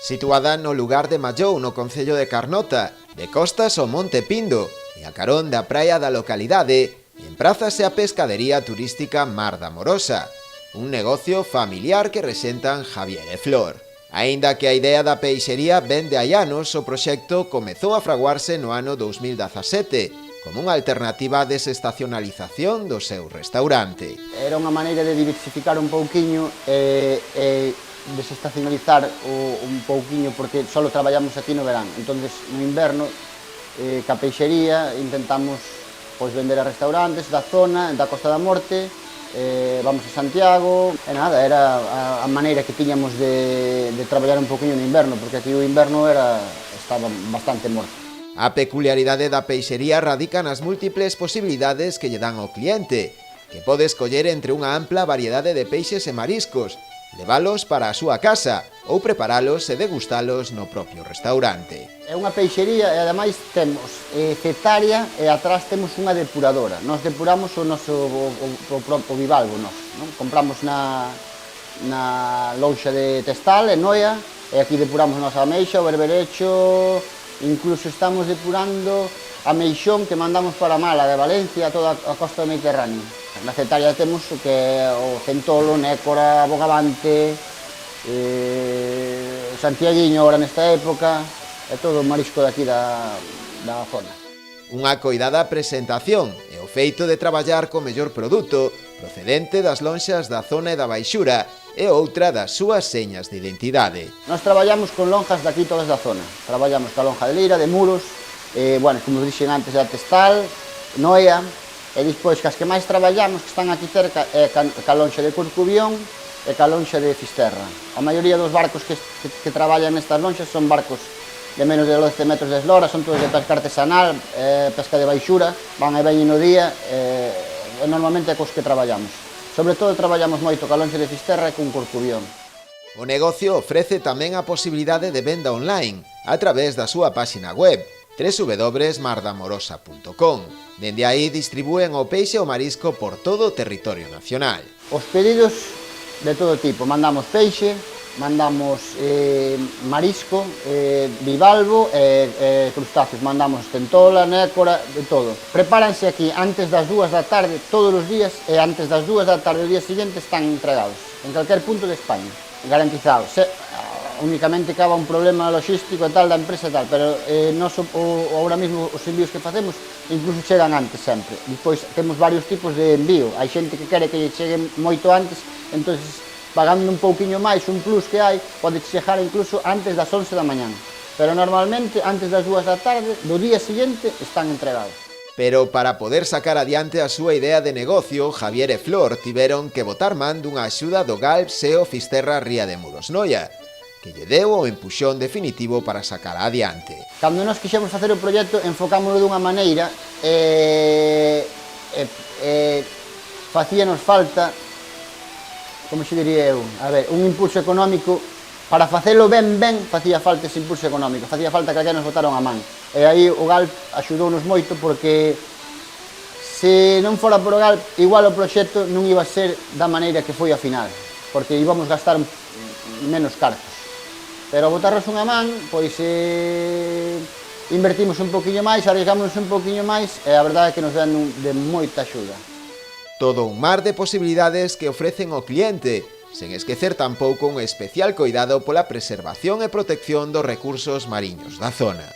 Situada no lugar de Mallou, no concello de Carnota, de costas ao Monte Pindo e a carón da praia da localidade, emprázase a pescadería turística Mar da Morosa, un negocio familiar que resentan Javier e Flor. Aínda que a idea da peixería vén de hai anos, o proxecto comezou a fraguarse no ano 2017, como unha alternativa á desestacionalización do seu restaurante. Era unha maneira de diversificar un pouquiño e desestacionalizar un pouquiño, porque só traballamos aquí no verán. Entonces, no inverno, ca peixería, intentamos vender a restaurantes da zona, da Costa da Morte, vamos a Santiago, e nada, era a maneira que tiñamos de traballar un pouquiño no inverno, porque aquí o inverno estaba bastante morto. A peculiaridade da peixería radica nas múltiples posibilidades que lle dan ao cliente, que pode escoller entre unha ampla variedade de peixes e mariscos, levalos para a súa casa ou preparalos e degustalos no propio restaurante. É unha peixería e ademais temos cetaria e atrás temos unha depuradora. Nos depuramos o noso propio bivalvo, non? Compramos na lonxa de Testal, en Noia, e aquí depuramos a nosa ameixa, o berberecho, incluso estamos depurando a meixón que mandamos para Málaga, de Valencia, a toda a costa do Mediterráneo. Na cetaria temos o que é o centolo, nécora, bogavante, santiaguiño agora nesta época, é todo o marisco daqui da zona. Unha coidada presentación e o feito de traballar co mellor produto procedente das lonxas da zona e da baixura e outra das súas señas de identidade. Nós traballamos con lonjas daqui todas da zona. Traballamos ca lonja de Lira, de Muros, como dixen antes, da Testal, Noia, e despois que as que máis traballamos, que están aquí cerca, é ca lonxa de Corcubión e ca lonxa de Fisterra. A maioría dos barcos que traballan nestas lonxas son barcos de menos de 12 metros de eslora, son todos de pesca artesanal, pesca de baixura, van e veñen no día, e normalmente é cos que traballamos. Sobre todo traballamos moito ca lonxa de Fisterra e con Corcubión. O negocio ofrece tamén a posibilidade de venda online a través da súa páxina web www.mardamorosa.com. Dende aí distribúen o peixe e o marisco por todo o territorio nacional. Os pedidos de todo tipo, mandamos peixe, mandamos marisco, bivalvo e crustáceos, mandamos tentola, nécora, de todo. Prepáranse aquí antes das 2 da tarde todos os días e antes das 2 da tarde do día seguinte están entregados en calquer punto de España, garantizados. Únicamente caba un problema logístico e tal da empresa e tal, pero ahora mesmo os envíos que facemos incluso chegan antes sempre. Despois temos varios tipos de envío, hai xente que quere que lle cheguen moito antes, entonces pagando un pouquiño máis, un plus que hai, pode chegar incluso antes das 11 da mañán. Pero normalmente antes das 2 da tarde do día seguinte están entregados. Pero para poder sacar adiante a súa idea de negocio, Javier e Flor tiveron que botar man dunha axuda do GALP SEO Fisterra Ría de Muros Noia, que lle deu o empuxón definitivo para sacar adiante. Cando nós quixemos facer o proxecto, enfocámoslo dunha maneira facíanos falta, como se diría eu, un impulso económico. Para facelo ben, facía falta ese impulso económico, facía falta que alguén nos botaron a man. E aí o GALP axudounos moito, porque se non fora por o GALP, igual o proxecto non iba a ser da maneira que foi a final, porque íbamos gastar menos cartos. Pero a botarnos unha man, pois invertimos un poquinho máis, arriesgámonos un poquinho máis, e a verdade é que nos dan de moita axuda. Todo un mar de posibilidades que ofrecen ao cliente, sen esquecer tampouco un especial coidado pola preservación e protección dos recursos mariños da zona.